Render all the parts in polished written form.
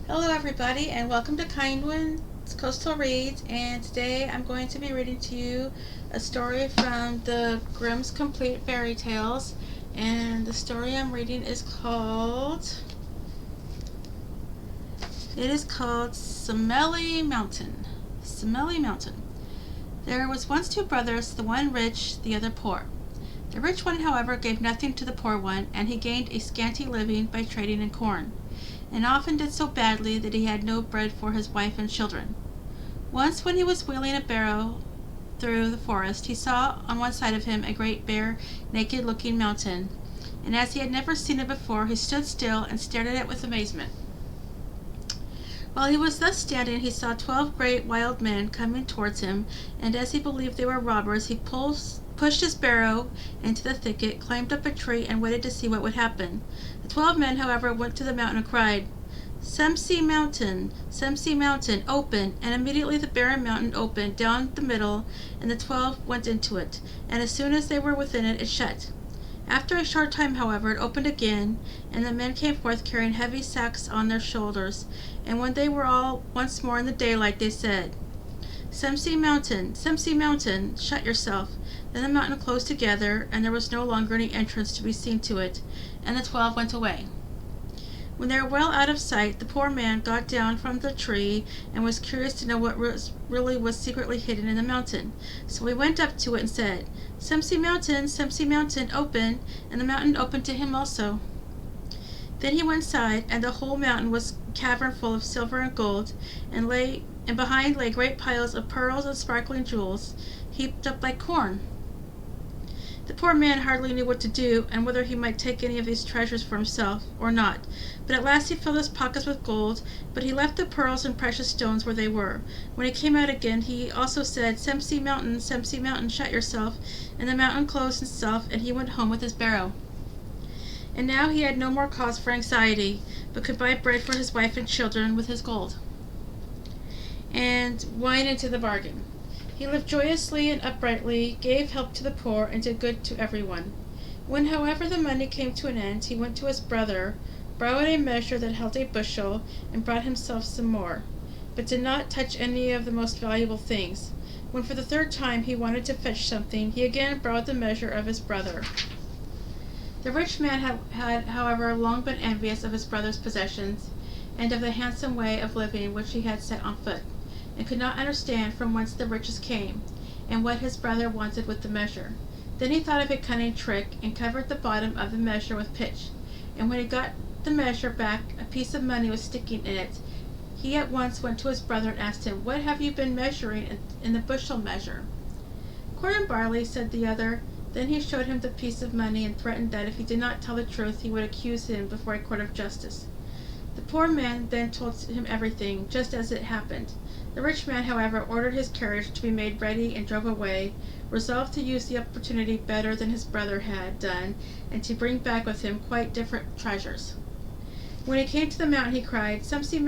Hello everybody and welcome to Kindwyn's Coastal Reads, and today I'm going to be reading to you a story from the Grimm's Complete Fairy Tales, and the story I'm reading is called Simeli Mountain. Simeli Mountain. There was once two brothers, the one rich, the other poor. The rich one, however, gave nothing to the poor one, and he gained a scanty living by trading in corn, and often did so badly that he had no bread for his wife and children. Once, when he was wheeling a barrow through the forest, he saw on one side of him a great bare, naked-looking mountain, and as he had never seen it before, he stood still and stared at it with amazement. While he was thus standing, he saw 12 great wild men coming towards him, and as he believed they were robbers, he pushed his barrow into the thicket, climbed up a tree, and waited to see what would happen. The 12 men, however, went to the mountain and cried, Simeli Mountain, open!" And immediately the barren mountain opened down the middle, and the 12 went into it, and as soon as they were within it, it shut. After a short time, however, it opened again, and the men came forth carrying heavy sacks on their shoulders, and when they were all once more in the daylight, they said, Simeli Mountain, shut yourself. Then the mountain closed together, and there was no longer any entrance to be seen to it, and the 12 went away. When they were well out of sight, the poor man got down from the tree and was curious to know what really was secretly hidden in the mountain. So he went up to it and said, Simeli Mountain, open! And the mountain opened to him also. Then he went inside, and the whole mountain was a cavern full of silver and gold, and behind lay great piles of pearls and sparkling jewels, heaped up like corn. The poor man hardly knew what to do, and whether he might take any of these treasures for himself or not. But at last he filled his pockets with gold, but he left the pearls and precious stones where they were. When he came out again, he also said, Simeli Mountain, shut yourself. And the mountain closed itself, and he went home with his barrow. And now he had no more cause for anxiety, but could buy bread for his wife and children with his gold, and wine into the bargain. He lived joyously and uprightly, gave help to the poor, and did good to everyone. When, however, the money came to an end, he went to his brother, borrowed a measure that held a bushel, and brought himself some more, but did not touch any of the most valuable things. When for the third time he wanted to fetch something, he again borrowed the measure of his brother. The rich man had, however, long been envious of his brother's possessions, and of the handsome way of living which he had set on foot, and could not understand from whence the riches came, and what his brother wanted with the measure. Then he thought of a cunning trick, and covered the bottom of the measure with pitch, and when he got the measure back, a piece of money was sticking in it. He at once went to his brother and asked him, What have you been measuring in the bushel measure? Corn and barley, said the other. Then he showed him the piece of money, and threatened that if he did not tell the truth, he would accuse him before a court of justice. The poor man then told him everything, just as it happened. The rich man, however, ordered his carriage to be made ready and drove away, resolved to use the opportunity better than his brother had done, and to bring back with him quite different treasures. When he came to the mountain, he cried, Simeli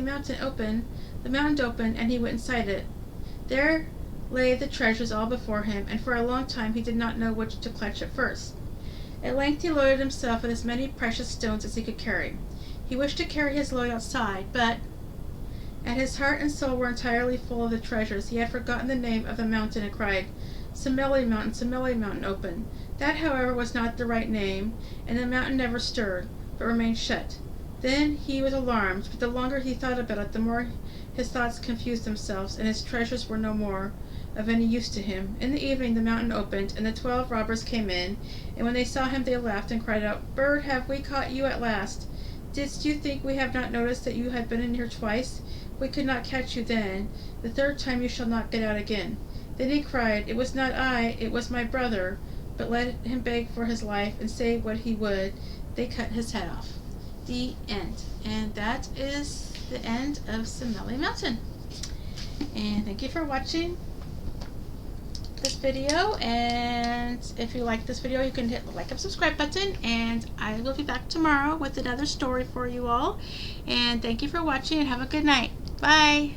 Mountain, open! The mountain opened, and he went inside it. There lay the treasures all before him, and for a long time he did not know which to clutch at first. At length he loaded himself with as many precious stones as he could carry. He wished to carry his load outside, but as his heart and soul were entirely full of the treasures, he had forgotten the name of the mountain and cried, Simeli Mountain, open! That, however, was not the right name, and the mountain never stirred, but remained shut. Then he was alarmed, but the longer he thought about it, the more his thoughts confused themselves, and his treasures were no more of any use to him. In the evening the mountain opened, and the 12 robbers came in, and when they saw him they laughed and cried out, Bird, have we caught you at last? Didst you think we have not noticed that you had been in here twice? We could not catch you then. The third time you shall not get out again. Then he cried, It was not I, it was my brother. But let him beg for his life, and say what he would. They cut his head off. The end. And that is the end of Simeli Mountain. And thank you for watching this video, and if you like this video, you can hit the like and subscribe button, and I will be back tomorrow with another story for you all. And thank you for watching, and have a good night. Bye.